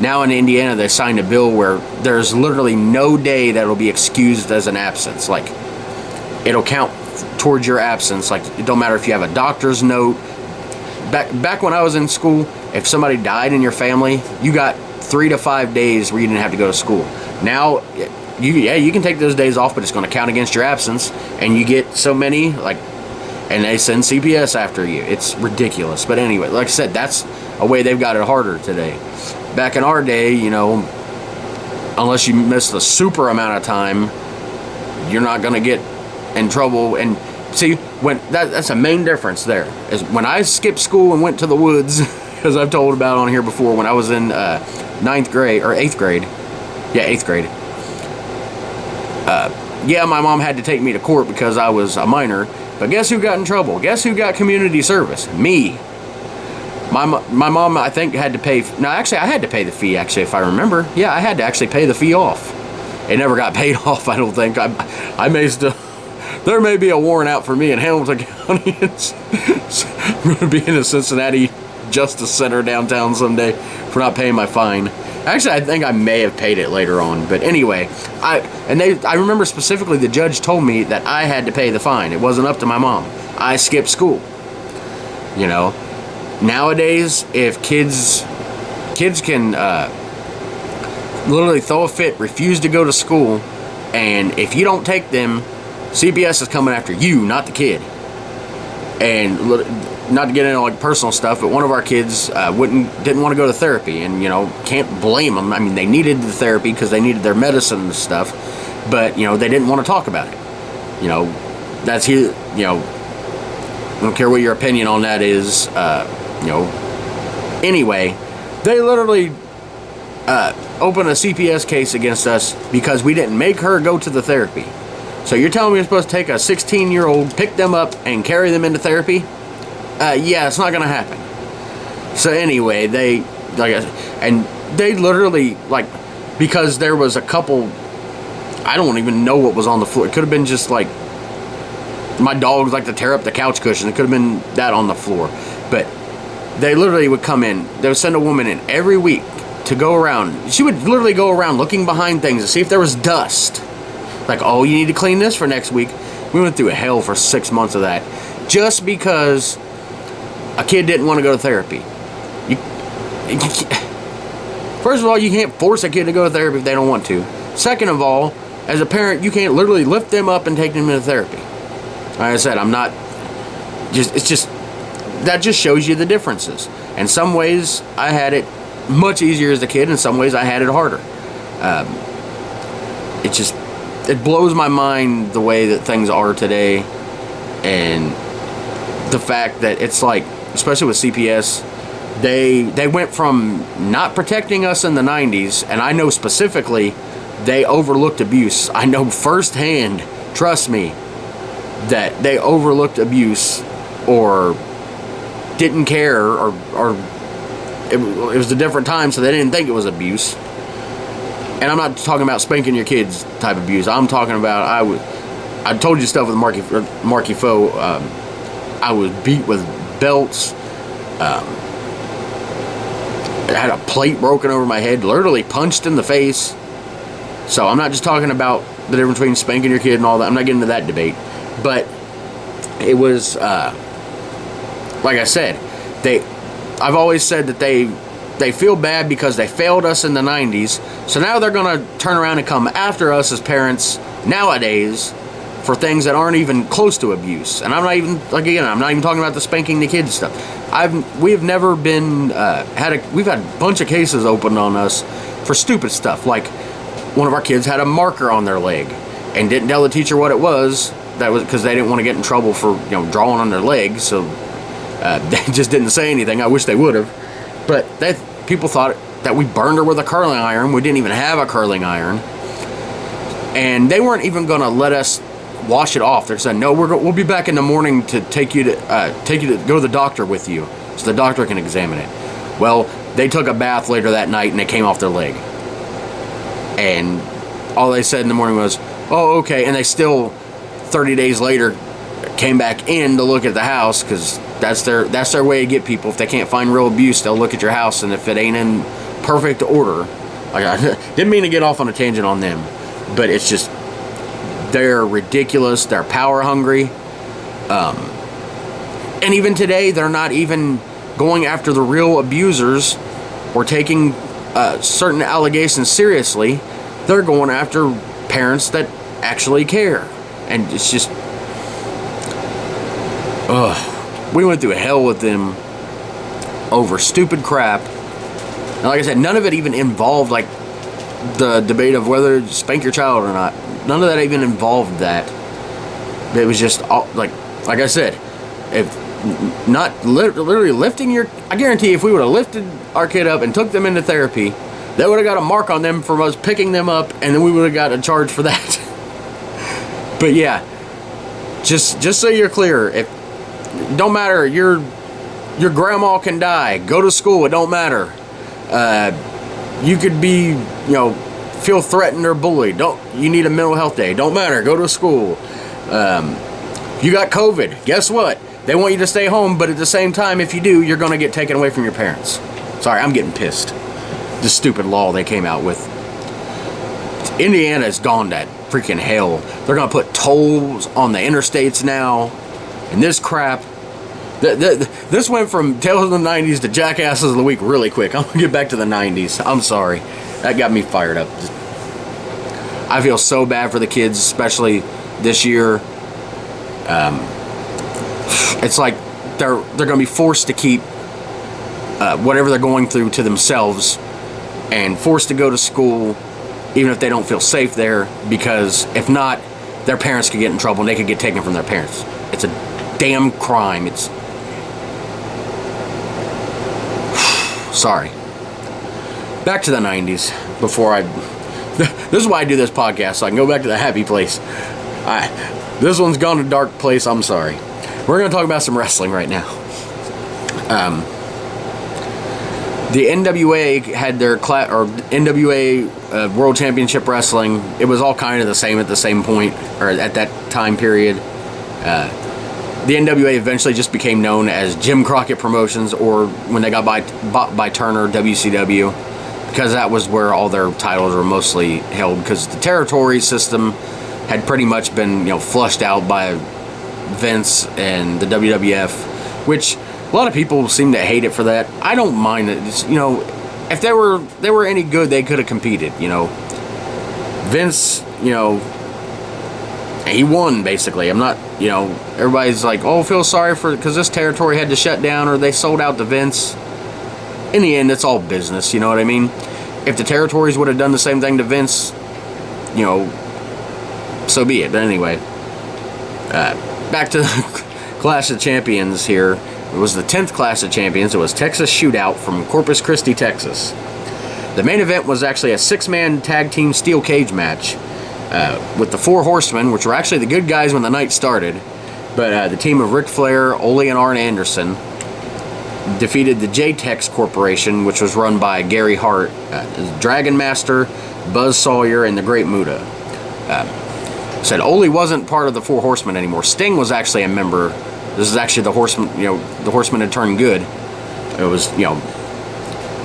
now in Indiana they signed a bill where there's literally no day that'll be excused as an absence. Like, it'll count towards your absence. Like, it don't matter if you have a doctor's note. Back when I was in school, if somebody died in your family, you got 3 to 5 days where you didn't have to go to school. Now, you can take those days off, but it's going to count against your absence, and you get so many, and they send CPS after you. It's ridiculous. But anyway, like I said, that's a way they've got it harder today. Back in our day, unless you missed a super amount of time, you're not going to get in trouble. And see, that's a main difference there, is when I skipped school and went to the woods, as I've told about on here before, when I was in 9th grade, or 8th grade. Yeah, 8th grade. My mom had to take me to court because I was a minor. But guess who got in trouble? Guess who got community service? Me. My mom, I think, had to pay. No, actually, I had to pay the fee, actually, if I remember. Yeah, I had to actually pay the fee off. It never got paid off, I don't think. I may still. There may be a warrant out for me in Hamilton County. I'm going to be in a Cincinnati Justice Center downtown someday for not paying my fine. Actually, I think I may have paid it later on. But anyway, I remember specifically the judge told me that I had to pay the fine. It wasn't up to my mom. I skipped school. Nowadays, if kids can literally throw a fit, refuse to go to school, and if you don't take them, CPS is coming after you, not the kid. And not to get into personal stuff, but one of our kids didn't want to go to therapy, and can't blame them. I mean, they needed the therapy because they needed their medicine and stuff, but they didn't want to talk about it. That's his. I don't care what your opinion on that is. Anyway, they literally open a CPS case against us because we didn't make her go to the therapy. So you're telling me you're supposed to take a 16-year-old, pick them up, and carry them into therapy? Yeah, it's not gonna happen. So anyway, they literally, like, because there was a couple, I don't even know what was on the floor. It could have been just like my dogs like to tear up the couch cushion. It could have been that on the floor. But they literally would come in. They would send a woman in every week to go around. She would literally go around looking behind things to see if there was dust. Like, oh, you need to clean this for next week. We went through hell for 6 months of that. Just because a kid didn't want to go to therapy. First of all, you can't force a kid to go to therapy if they don't want to. Second of all, as a parent, you can't literally lift them up and take them into therapy. Like I said, that just shows you the differences. In some ways, I had it much easier as a kid. In some ways, I had it harder. It blows my mind the way that things are today, and the fact that it's like, especially with CPS, they went from not protecting us in the 90s, and I know specifically they overlooked abuse. I know firsthand, trust me, that they overlooked abuse or didn't care, or it was a different time, so they didn't think it was abuse. And I'm not talking about spanking your kids type abuse. I'm talking about, I told you stuff with Marky Foe. I was beat with belts. I had a plate broken over my head, literally punched in the face. So I'm not just talking about the difference between spanking your kid and all that. I'm not getting into that debate. But it was, like I said, I've always said that they feel bad because they failed us in the 90s. So now they're going to turn around and come after us as parents nowadays for things that aren't even close to abuse. And I'm not even, like, again, I'm not even talking about the spanking the kids stuff. We've never been, we've had a bunch of cases opened on us for stupid stuff. Like, one of our kids had a marker on their leg and didn't tell the teacher what it was. That was because they didn't want to get in trouble for, drawing on their leg. So they just didn't say anything. I wish they would have. But people thought that we burned her with a curling iron. We didn't even have a curling iron. And they weren't even going to let us wash it off. They said, no, we'll be back in the morning to take you to go to the doctor with you so the doctor can examine it. Well, they took a bath later that night and it came off their leg. And all they said in the morning was, oh, okay. And they still, 30 days later, came back in to look at the house, because that's their way to get people. If they can't find real abuse, they'll look at your house, and if it ain't in perfect order, like, I didn't mean to get off on a tangent on them, but it's just, they're ridiculous. They're power hungry, and even today they're not even going after the real abusers or taking certain allegations seriously. They're going after parents that actually care, and it's just, we went through hell with them over stupid crap. And like I said, none of it even involved, like, the debate of whether to spank your child or not. None of that even involved that. It was just, like I said, if not literally lifting your, I guarantee if we would have lifted our kid up and took them into therapy, they would have got a mark on them from us picking them up, and then we would have got a charge for that. But yeah, just so you're clear, if don't matter, your grandma can die, go to school, it don't matter. You could be, feel threatened or bullied, you need a mental health day, don't matter, go to school. You got COVID, guess what? They want you to stay home, but at the same time, if you do, you're going to get taken away from your parents. Sorry, I'm getting pissed. This stupid law they came out with. Indiana's gone to freaking hell. They're going to put tolls on the interstates now, and this crap. This went from Tales of the 90s to Jackasses of the Week really quick. I'm going to get back to the 90s. I'm sorry. That got me fired up. I feel so bad for the kids, especially this year. It's like they're going to be forced to keep whatever they're going through to themselves, and forced to go to school even if they don't feel safe there, because if not, their parents could get in trouble and they could get taken from their parents. It's a damn crime. It's sorry. back to the 90s before I... This is why I do this podcast, so I can go back to the happy place. This one's gone to dark place, I'm sorry. We're going to talk about some wrestling right now. The NWA had their NWA World Championship Wrestling. It was all kind of the same at the same point, or at that time period. The NWA eventually just became known as Jim Crockett Promotions, or when they got bought by Turner, WCW, because that was where all their titles were mostly held, because the territory system had pretty much been, flushed out by Vince and the WWF, which a lot of people seem to hate it for that. I don't mind it. It's, if they were any good, they could have competed. Vince, he won basically. I'm not, everybody's like, oh, feel sorry for because this territory had to shut down or they sold out to Vince. In the end, it's all business. You know what I mean? If the territories would have done the same thing to Vince, so be it. But anyway, back to the Clash of Champions here. It was the 10th Clash of Champions. It was Texas Shootout from Corpus Christi, Texas. The main event was actually a 6-man tag team steel cage match with the Four Horsemen, which were actually the good guys when the night started. But the team of Ric Flair, Ole, and Arn Anderson defeated the J-Tex Corporation, which was run by Gary Hart, Dragon Master, Buzz Sawyer, and the Great Muta. Said Ole wasn't part of the Four Horsemen anymore. Sting was actually a member. This is actually the Horsemen. The Horsemen had turned good. It was,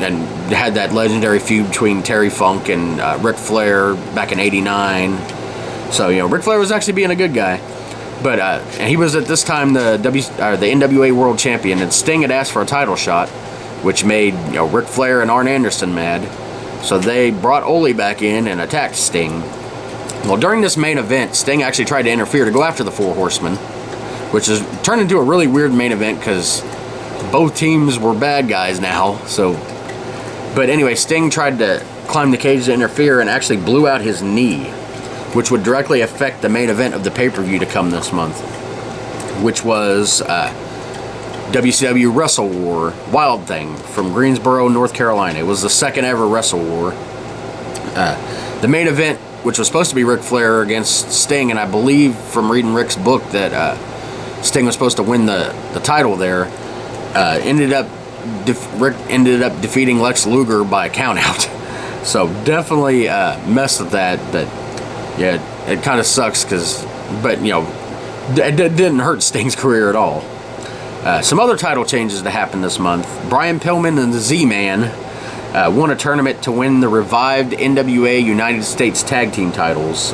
and had that legendary feud between Terry Funk and Ric Flair back in '89. So Ric Flair was actually being a good guy. But and he was at this time the NWA World Champion, and Sting had asked for a title shot, which made Ric Flair and Arn Anderson mad. So they brought Ole back in and attacked Sting. Well, during this main event, Sting actually tried to interfere to go after the Four Horsemen, which has turned into a really weird main event because both teams were bad guys now. So, but anyway, Sting tried to climb the cage to interfere and actually blew out his knee, which would directly affect the main event of the pay-per-view to come this month, which was WCW Wrestle War Wild Thing from Greensboro, North Carolina. It was the second ever Wrestle War. The main event, which was supposed to be Ric Flair against Sting, and I believe from reading Rick's book that Sting was supposed to win the title there, Rick ended up defeating Lex Luger by a countout. So definitely messed with that, but yeah, it kind of sucks but it didn't hurt Sting's career at all. Some other title changes to happen this month. Brian Pillman and the Z-Man won a tournament to win the revived NWA United States Tag Team titles.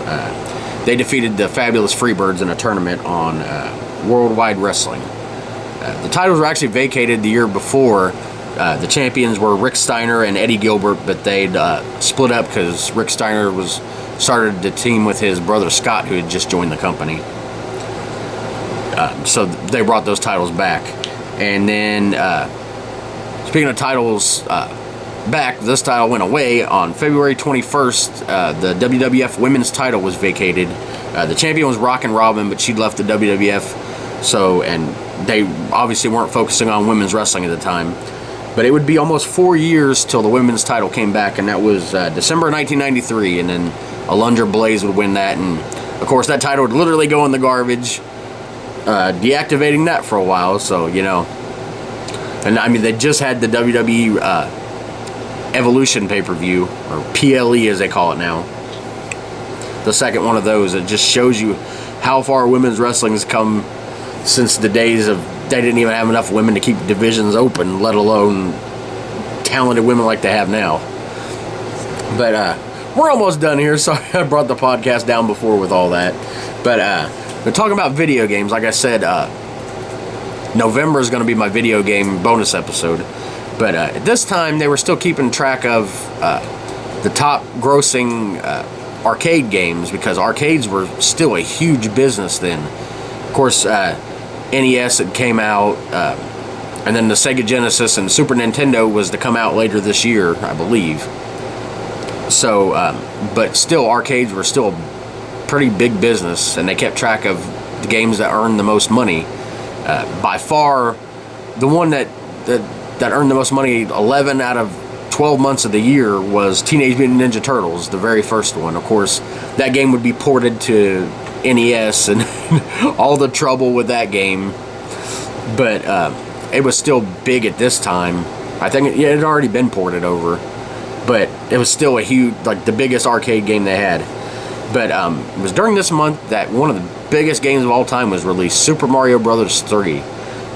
They defeated the Fabulous Freebirds in a tournament on Worldwide Wrestling. The titles were actually vacated the year before. The champions were Rick Steiner and Eddie Gilbert, but they'd split up because Rick Steiner started the team with his brother Scott, who had just joined the company. So they brought those titles back. And then, speaking of titles back, this title went away on February 21st. The WWF Women's title was vacated. The champion was Rockin' Robin, but she'd left the WWF. So, and they obviously weren't focusing on women's wrestling at the time. But it would be almost 4 years till the women's title came back, and that was December 1993. And then Alundra Blaze would win that, and of course that title would literally go in the garbage, deactivating that for a while. So and I mean they just had the WWE Evolution pay-per-view, or PLE as they call it now, the second one of those. It just shows you how far women's wrestling has come since the days of they didn't even have enough women to keep divisions open, let alone talented women like they have now. But we're almost done here. Sorry I brought the podcast down before with all that. But we're talking about video games. Like I said, November is going to be my video game bonus episode. But at this time, they were still keeping track of the top grossing arcade games, because arcades were still a huge business then. Of course, NES had came out, and then the Sega Genesis and Super Nintendo was to come out later this year, I believe. So, but still, arcades were still a pretty big business, and they kept track of the games that earned the most money. By far, the one that earned the most money, 11 out of 12 months of the year was Teenage Mutant Ninja Turtles, the very first one. Of course, that game would be ported to NES and all the trouble with that game. But it was still big at this time. I think it had already been ported over. But it was still a huge, like the biggest arcade game they had. But it was during this month that one of the biggest games of all time was released, Super Mario Bros. 3.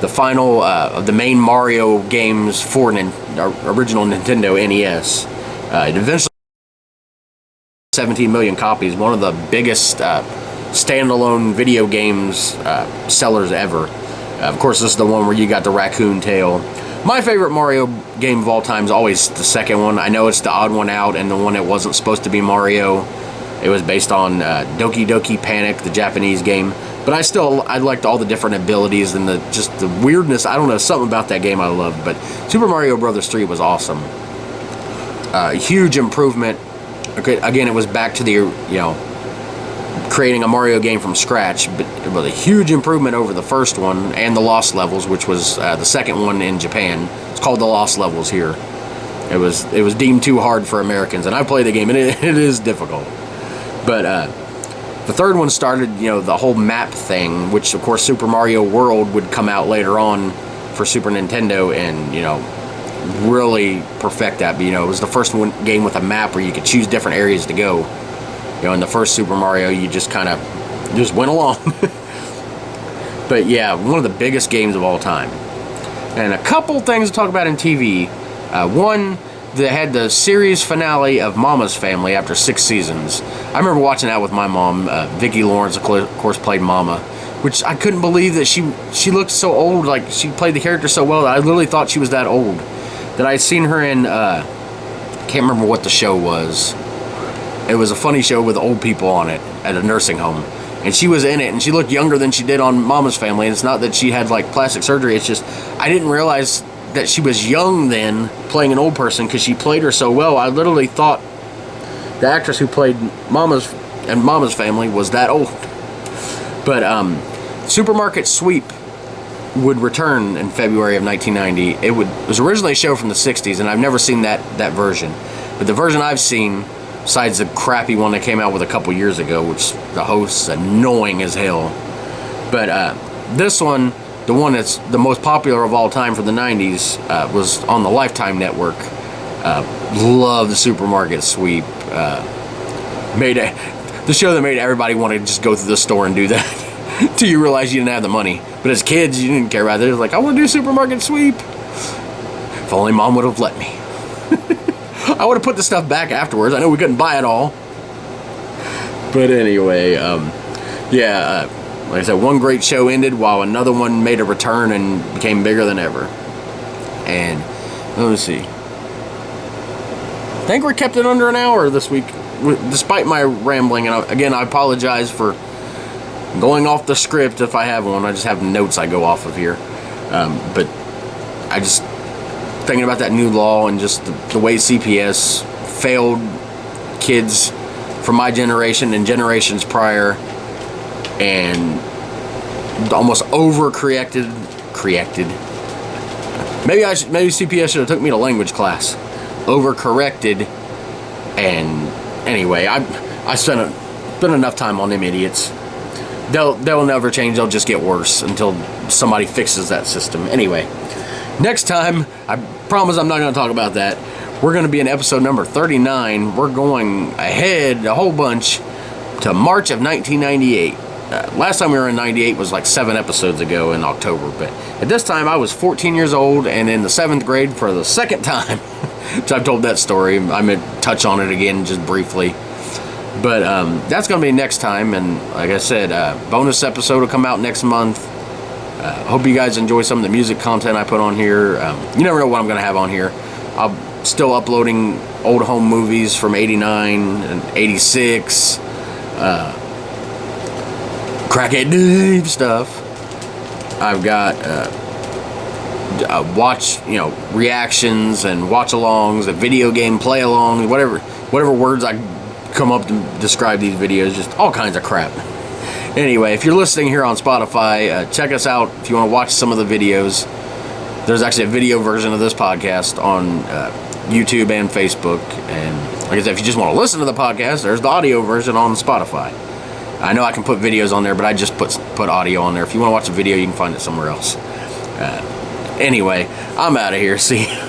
The final of the main Mario games for original Nintendo NES. It eventually 17 million copies, one of the biggest standalone video games sellers ever. Of course, this is the one where you got the raccoon tail. My favorite Mario game of all time is always the second one. I know it's the odd one out and the one that wasn't supposed to be Mario. It was based on Doki Doki Panic, the Japanese game. But I liked all the different abilities and just the weirdness. I don't know, something about that game I loved. But Super Mario Bros. 3 was awesome. Huge improvement. Okay, again, it was back to the, creating a Mario game from scratch. But it was a huge improvement over the first one and the Lost Levels, which was the second one in Japan. It's called the Lost Levels here. It was deemed too hard for Americans. And I played the game, and it is difficult. But the third one started, the whole map thing, which of course Super Mario World would come out later on for Super Nintendo and, really perfect that. But, it was the first game with a map where you could choose different areas to go. In the first Super Mario, you just kind of just went along. But yeah, one of the biggest games of all time. And a couple things to talk about in TV. One, they had the series finale of Mama's Family after 6 seasons. I remember watching that with my mom. Vicki Lawrence, of course, played Mama, which I couldn't believe that she looked so old. Like, she played the character so well that I literally thought she was that old. That I'd seen her in, can't remember what the show was. It was a funny show with old people on it at a nursing home. And she was in it, and she looked younger than she did on Mama's Family. And it's not that she had, like, plastic surgery. It's just, I didn't realize that she was young then, playing an old person, because she played her so well. I literally thought the actress who played Mama's Family was that old. But Supermarket Sweep would return in February of 1990. It was originally a show from the 60s, and I've never seen that version. But the version I've seen, besides the crappy one that came out with a couple years ago, which the host's annoying as hell. But this one, the one that's the most popular of all time for the 90s, was on the Lifetime Network. Love the Supermarket Sweep. The show that made everybody want to just go through the store and do that. Till you realize you didn't have the money. But as kids, you didn't care about it. It was like, I want to do Supermarket Sweep. If only Mom would have let me. I would have put the stuff back afterwards. I know we couldn't buy it all. But anyway, like I said, one great show ended while another one made a return and became bigger than ever. And let me see. I think we kept it under an hour this week, despite my rambling. And again, I apologize for going off the script if I have one. I just have notes I go off of here. But I just thinking about that new law and just the way CPS failed kids from my generation and generations prior, and almost overcorrected. Maybe CPS should have took me to language class. Overcorrected, and anyway, I spent enough time on them idiots. They'll never change. They'll just get worse until somebody fixes that system. Anyway, next time, I promise I'm not going to talk about that. We're going to be in episode number 39. We're going ahead a whole bunch to March of 1998. Last time we were in 98 was like 7 episodes ago in October. But at this time, I was 14 years old and in the 7th grade for the second time. So I've told that story. I'm going to touch on it again just briefly. But that's going to be next time. And like I said, bonus episode will come out next month. Hope you guys enjoy some of the music content I put on here. You never know what I'm going to have on here. I'm still uploading old home movies from 89 and 86. Crackhead Dave stuff. I've got watch, reactions and watch-alongs, and video game play-alongs, whatever words I come up to describe these videos, just all kinds of crap. Anyway, if you're listening here on Spotify, check us out if you want to watch some of the videos. There's actually a video version of this podcast on YouTube and Facebook. And like I said, if you just want to listen to the podcast, there's the audio version on Spotify. I know I can put videos on there, but I just put audio on there. If you want to watch a video, you can find it somewhere else. Anyway, I'm out of here. See ya.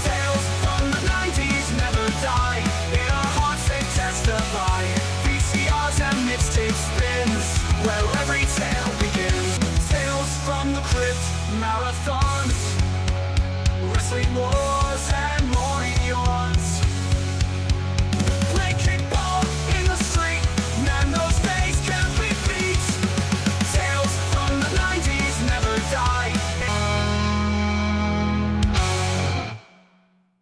Tales from the 90s never die. In our hearts they testify. VCRs and mixtape spins. Wherever